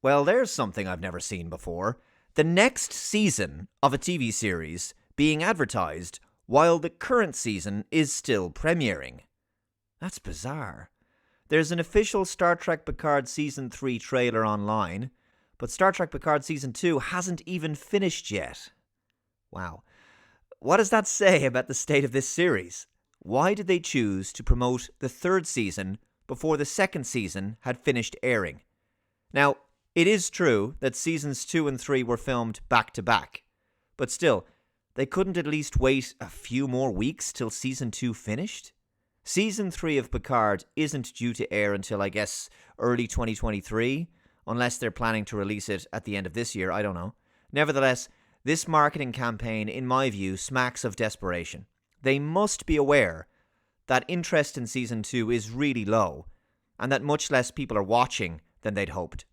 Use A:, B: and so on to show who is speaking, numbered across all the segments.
A: Well, there's something I've never seen before. The next season of a TV series being advertised while the current season is still premiering. That's bizarre. There's an official Star Trek Picard Season 3 trailer online, but Star Trek Picard Season 2 hasn't even finished yet. Wow. What does that say about the state of this series? Why did they choose to promote the third season before the second season had finished airing? Now, it is true that Seasons 2 and 3 were filmed back to back, but still, they couldn't at least wait a few more weeks till Season 2 finished? Season 3 of Picard isn't due to air until, I guess, early 2023, unless they're planning to release it at the end of this year, I don't know. Nevertheless, this marketing campaign, in my view, smacks of desperation. They must be aware that interest in Season 2 is really low, and that much less people are watching than they'd hoped.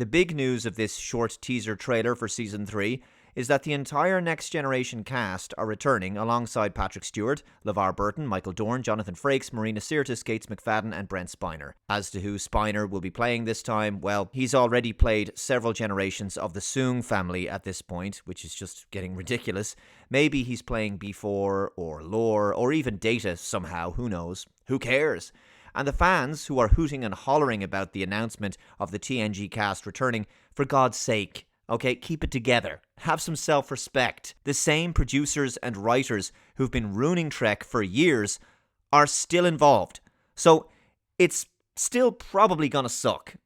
A: The big news of this short teaser trailer for Season 3 is that the entire Next Generation cast are returning alongside Patrick Stewart, LeVar Burton, Michael Dorn, Jonathan Frakes, Marina Sirtis, Gates McFadden and Brent Spiner. As to who Spiner will be playing this time, well, he's already played several generations of the Soong family at this point, which is just getting ridiculous. Maybe he's playing B4 or Lore or even Data somehow, who knows? Who cares? And the fans who are hooting and hollering about the announcement of the TNG cast returning, for God's sake, okay, keep it together. Have some self-respect. The same producers and writers who've been ruining Trek for years are still involved. So it's still probably gonna suck.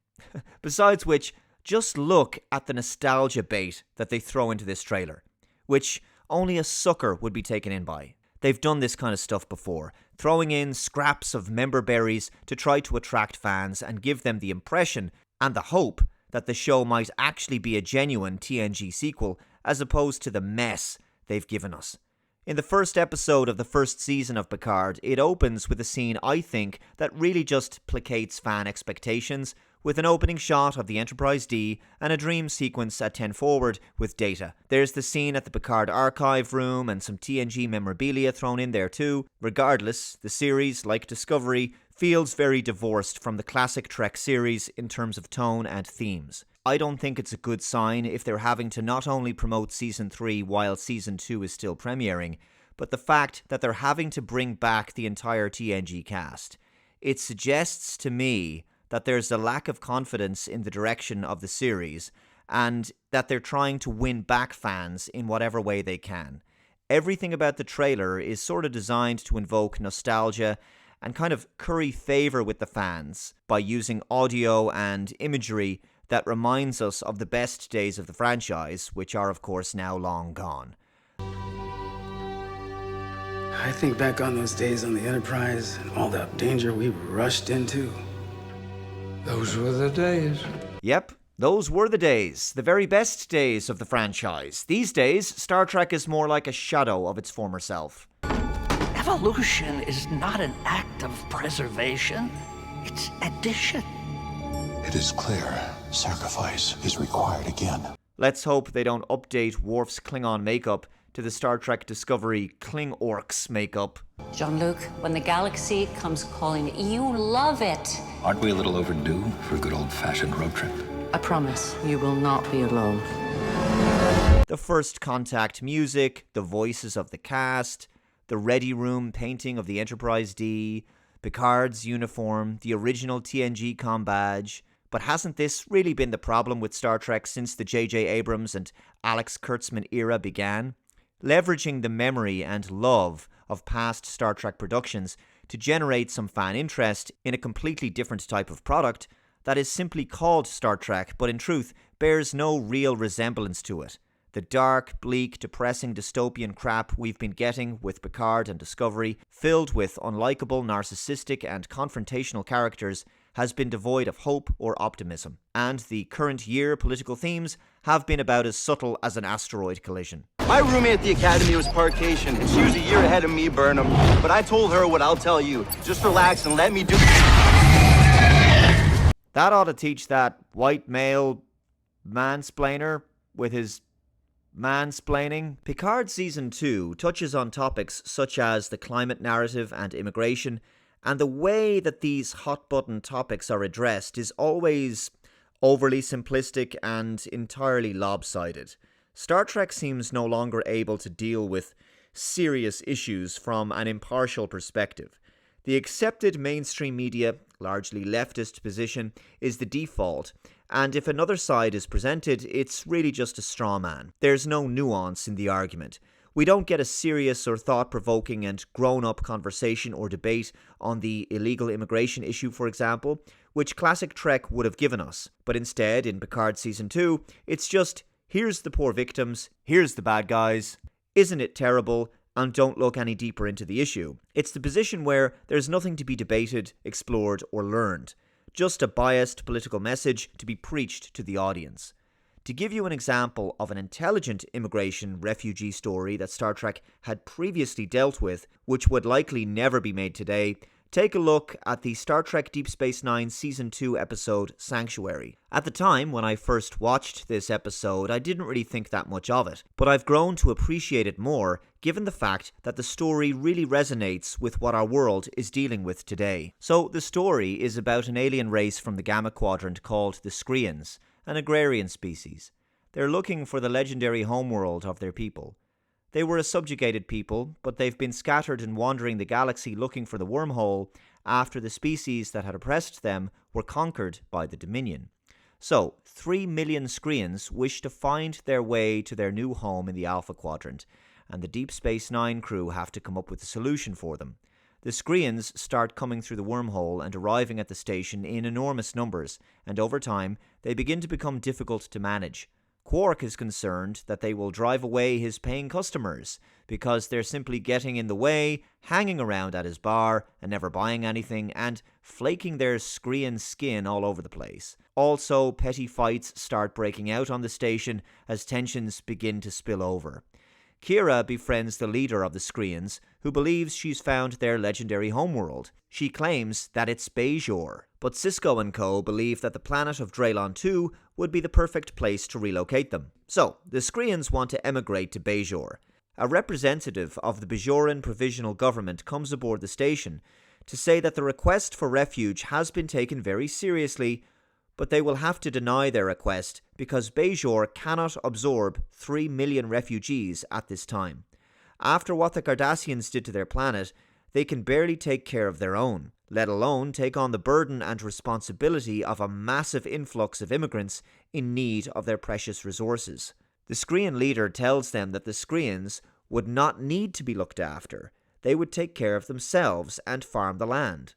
A: Besides which, just look at the nostalgia bait that they throw into this trailer, which only a sucker would be taken in by. They've done this kind of stuff before, throwing in scraps of member berries to try to attract fans and give them the impression and the hope that the show might actually be a genuine TNG sequel as opposed to the mess they've given us. In the first episode of the first season of Picard, it opens with a scene I think that really just placates fan expectations, with an opening shot of the Enterprise D and a dream sequence at 10 forward with Data. There's the scene at the Picard archive room and some TNG memorabilia thrown in there too. Regardless, the series, like Discovery, feels very divorced from the classic Trek series in terms of tone and themes. I don't think it's a good sign if they're having to not only promote Season 3 while Season 2 is still premiering, but the fact that they're having to bring back the entire TNG cast. It suggests to me that there's a lack of confidence in the direction of the series, and that they're trying to win back fans in whatever way they can. Everything about the trailer is sort of designed to invoke nostalgia and kind of curry favor with the fans by using audio and imagery that reminds us of the best days of the franchise, which are of course now long gone.
B: I think back on those days on the Enterprise and all that danger we rushed into.
C: Those were the days.
A: Yep, those were the days. The very best days of the franchise. These days, Star Trek is more like a shadow of its former self.
D: Evolution is not an act of preservation. It's addition.
E: It is clear sacrifice is required again.
A: Let's hope they don't update Worf's Klingon makeup to the Star Trek Discovery Kling-Orcs makeup.
F: Jean-Luc, when the galaxy comes calling, you love it.
G: Aren't we a little overdue for a good old-fashioned road trip?
F: I promise you will not be alone.
A: The First Contact music, the voices of the cast, the Ready Room painting of the Enterprise D, Picard's uniform, the original TNG comm badge. But hasn't this really been the problem with Star Trek since the J.J. Abrams and Alex Kurtzman era began? Leveraging the memory and love of past Star Trek productions to generate some fan interest in a completely different type of product that is simply called Star Trek, but in truth bears no real resemblance to it. The dark, bleak, depressing dystopian crap we've been getting with Picard and Discovery, filled with unlikable, narcissistic and confrontational characters, has been devoid of hope or optimism. And the current year political themes have been about as subtle as an asteroid collision.
H: My roommate at the academy was Parkation, and she was a year ahead of me, Burnham. But I told her what I'll tell you. Just relax and let me do...
A: That ought to teach that white male mansplainer with his mansplaining. Picard Season 2 touches on topics such as the climate narrative and immigration, and the way that these hot-button topics are addressed is always overly simplistic and entirely lopsided. Star Trek seems no longer able to deal with serious issues from an impartial perspective. The accepted mainstream media, largely leftist position is the default, and if another side is presented, it's really just a straw man. There's no nuance in the argument. We don't get a serious or thought-provoking and grown-up conversation or debate on the illegal immigration issue, for example, which classic Trek would have given us. But instead, in Picard Season 2, it's just, here's the poor victims, here's the bad guys, isn't it terrible, and don't look any deeper into the issue. It's the position where there's nothing to be debated, explored, or learned. Just a biased political message to be preached to the audience. To give you an example of an intelligent immigration refugee story that Star Trek had previously dealt with, which would likely never be made today, take a look at the Star Trek Deep Space Nine Season 2 episode Sanctuary. At the time, when I first watched this episode, I didn't really think that much of it, but I've grown to appreciate it more given the fact that the story really resonates with what our world is dealing with today. So, the story is about an alien race from the Gamma Quadrant called the Skreans, an agrarian species. They're looking for the legendary homeworld of their people. They were a subjugated people, but they've been scattered and wandering the galaxy looking for the wormhole after the species that had oppressed them were conquered by the Dominion. So, 3 million Skreans wish to find their way to their new home in the Alpha Quadrant, and the Deep Space Nine crew have to come up with a solution for them. The Skreans start coming through the wormhole and arriving at the station in enormous numbers, and over time, they begin to become difficult to manage. Quark is concerned that they will drive away his paying customers because they're simply getting in the way, hanging around at his bar and never buying anything, and flaking their Skrean skin all over the place. Also, petty fights start breaking out on the station as tensions begin to spill over. Kira befriends the leader of the Skreans, who believes she's found their legendary homeworld. She claims that it's Bajor, but Sisko and co. believe that the planet of Draylon 2 would be the perfect place to relocate them. So, the Skreans want to emigrate to Bajor. A representative of the Bajoran Provisional Government comes aboard the station to say that the request for refuge has been taken very seriously, but they will have to deny their request because Bajor cannot absorb 3 million refugees at this time. After what the Cardassians did to their planet, they can barely take care of their own, let alone take on the burden and responsibility of a massive influx of immigrants in need of their precious resources. The Skrean leader tells them that the Skreans would not need to be looked after. They would take care of themselves and farm the land.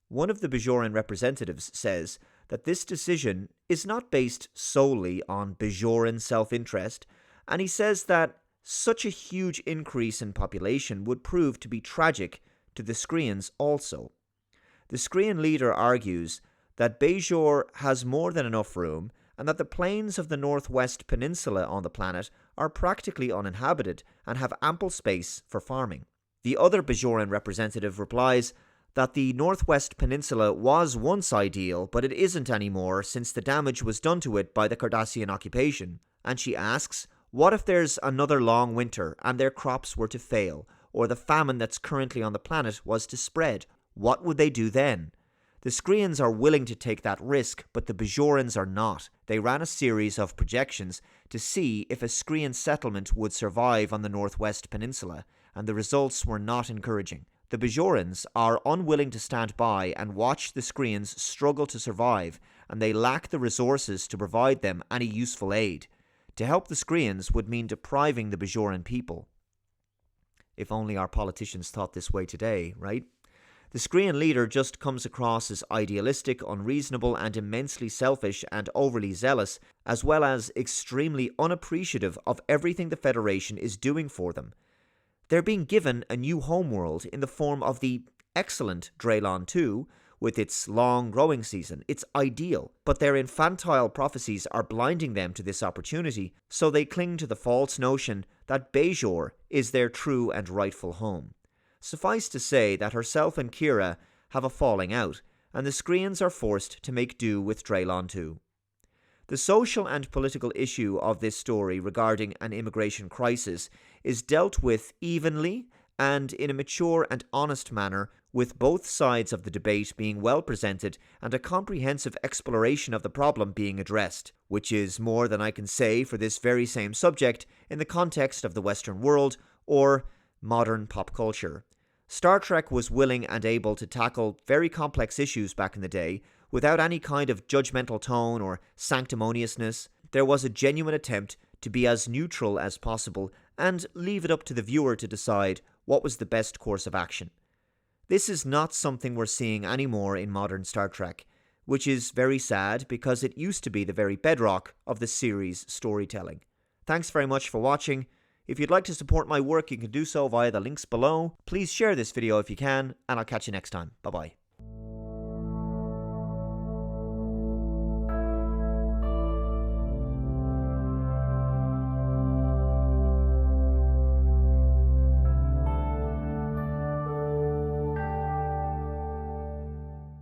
A: One of the Bajoran representatives says that this decision is not based solely on Bajoran self-interest, and he says that such a huge increase in population would prove to be tragic to the Skreans also. The Skrean leader argues that Bajor has more than enough room and that the plains of the northwest peninsula on the planet are practically uninhabited and have ample space for farming. The other Bajoran representative replies that the Northwest Peninsula was once ideal, but it isn't anymore since the damage was done to it by the Cardassian occupation. And she asks, what if there's another long winter and their crops were to fail, or the famine that's currently on the planet was to spread? What would they do then? The Skreans are willing to take that risk, but the Bajorans are not. They ran a series of projections to see if a Skrean settlement would survive on the Northwest Peninsula, and the results were not encouraging. The Bajorans are unwilling to stand by and watch the Skreans struggle to survive, and they lack the resources to provide them any useful aid. To help the Skreans would mean depriving the Bajoran people. If only our politicians thought this way today, right? The Skrean leader just comes across as idealistic, unreasonable, and immensely selfish and overly zealous, as well as extremely unappreciative of everything the Federation is doing for them. They're being given a new homeworld in the form of the excellent Draylon 2, with its long growing season. It's ideal, but their infantile prophecies are blinding them to this opportunity, so they cling to the false notion that Bajor is their true and rightful home. Suffice to say that herself and Kira have a falling out, and the Skreans are forced to make do with Draylon 2. The social and political issue of this story regarding an immigration crisis is dealt with evenly and in a mature and honest manner with both sides of the debate being well presented and a comprehensive exploration of the problem being addressed, which is more than I can say for this very same subject in the context of the Western world or modern pop culture. Star Trek was willing and able to tackle very complex issues back in the day without any kind of judgmental tone or sanctimoniousness. There was a genuine attempt to be as neutral as possible and leave it up to the viewer to decide what was the best course of action. This is not something we're seeing anymore in modern Star Trek, which is very sad because it used to be the very bedrock of the series' storytelling. Thanks very much for watching. If you'd like to support my work, you can do so via the links below. Please share this video if you can, and I'll catch you next time. Bye-bye.